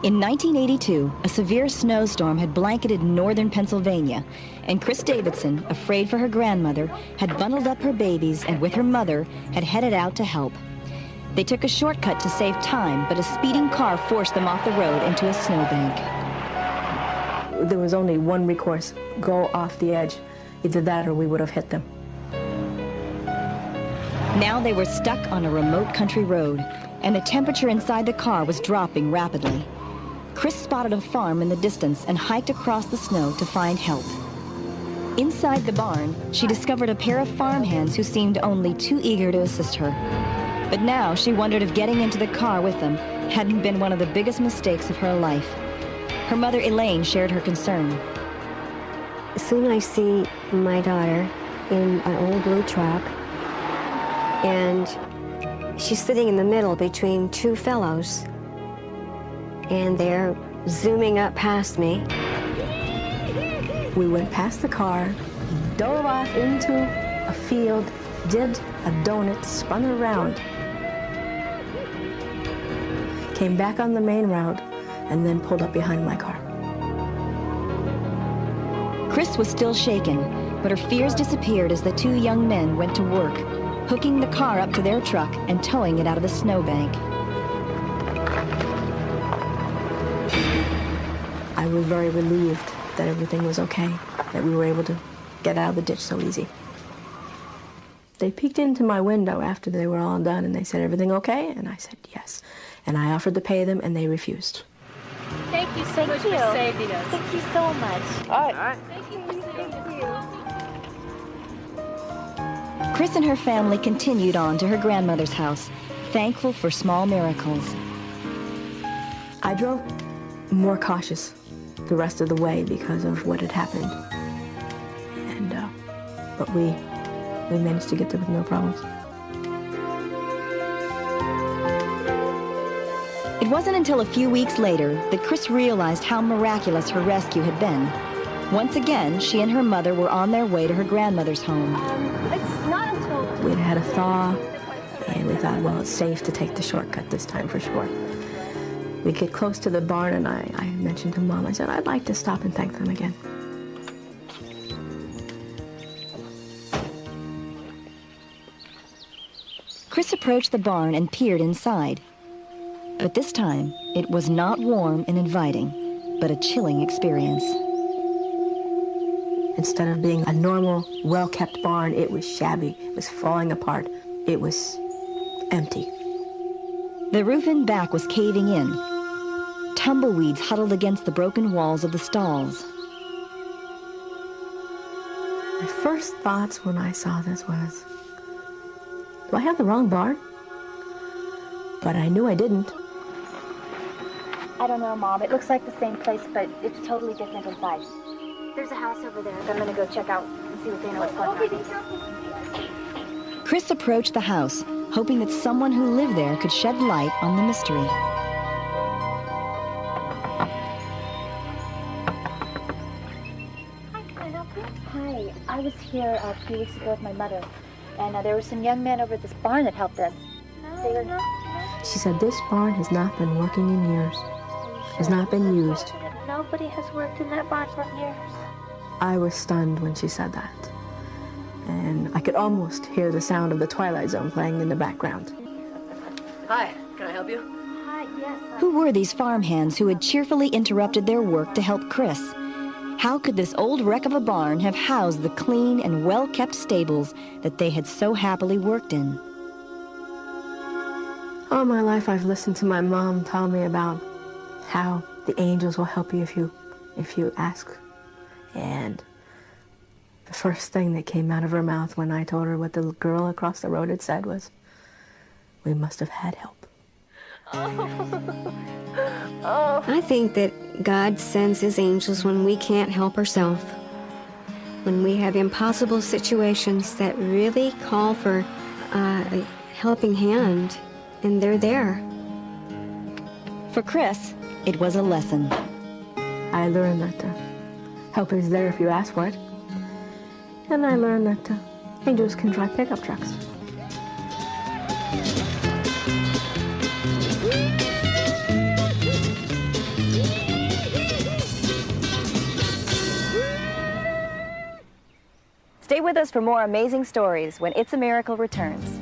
In 1982, a severe snowstorm had blanketed northern Pennsylvania, and Chris Davidson, afraid for her grandmother, had bundled up her babies and with her mother had headed out to help. They took a shortcut to save time, but a speeding car forced them off the road into a snowbank. There was only one recourse: go off the edge. Either that or we would have hit them. Now they were stuck on a remote country road, and the temperature inside the car was dropping rapidly. Chris spotted a farm in the distance and hiked across the snow to find help. Inside the barn, she discovered a pair of farmhands who seemed only too eager to assist her. But now she wondered if getting into the car with them hadn't been one of the biggest mistakes of her life. Her mother, Elaine, shared her concern. Soon I see my daughter in an old blue truck, and she's sitting in the middle between two fellows, and they're zooming up past me. We went past the car, dove off into a field, did a donut, spun around, came back on the main route, and then pulled up behind my car. Chris was still shaken, but her fears disappeared as the two young men went to work, hooking the car up to their truck and towing it out of the snowbank. I was very relieved that everything was okay, that we were able to get out of the ditch so easy. They peeked into my window after they were all done, and they said, "Everything okay?" And I said, "Yes." And I offered to pay them, and they refused. Thank you so much for saving us. Thank you so much. All right. Thank you. Chris and her family continued on to her grandmother's house, thankful for small miracles. I drove more cautious the rest of the way because of what had happened. And, but we managed to get there with no problems. It wasn't until a few weeks later that Chris realized how miraculous her rescue had been. Once again, she and her mother were on their way to her grandmother's home. It's not until... We'd had a thaw, and we thought, well, it's safe to take the shortcut this time for sure. We get close to the barn, and I mentioned to Mom, I said, I'd like to stop and thank them again. Chris approached the barn and peered inside. But this time, it was not warm and inviting, but a chilling experience. Instead of being a normal, well-kept barn, it was shabby. It was falling apart. It was empty. The roof in back was caving in. Tumbleweeds huddled against the broken walls of the stalls. My first thoughts when I saw this was, do I have the wrong barn? But I knew I didn't. I don't know, Mom. It looks like the same place, but it's totally different inside. There's a house over there that I'm going to go check out and see what they know what's going on. Chris approached the house, hoping that someone who lived there could shed light on the mystery. Hi, can I help you? Hi. I was here a few weeks ago with my mother, and there were some young men over at this barn that helped us. She said, this barn has not been working in years. Has not been used. Nobody has worked in that barn for years. I was stunned when she said that. And I could almost hear the sound of the Twilight Zone playing in the background. Hi, can I help you? Hi, yes. Who were these farmhands who had cheerfully interrupted their work to help Chris? How could this old wreck of a barn have housed the clean and well-kept stables that they had so happily worked in? All my life I've listened to my mom tell me about how the angels will help you if you ask. And the first thing that came out of her mouth when I told her what the girl across the road had said was, we must have had help. I think that God sends his angels when we can't help ourselves. When we have impossible situations that really call for a helping hand, and they're there. For Chris, it was a lesson. I learned that help is there if you ask for it. And I learned that angels can drive pickup trucks. Stay with us for more amazing stories when It's a Miracle returns.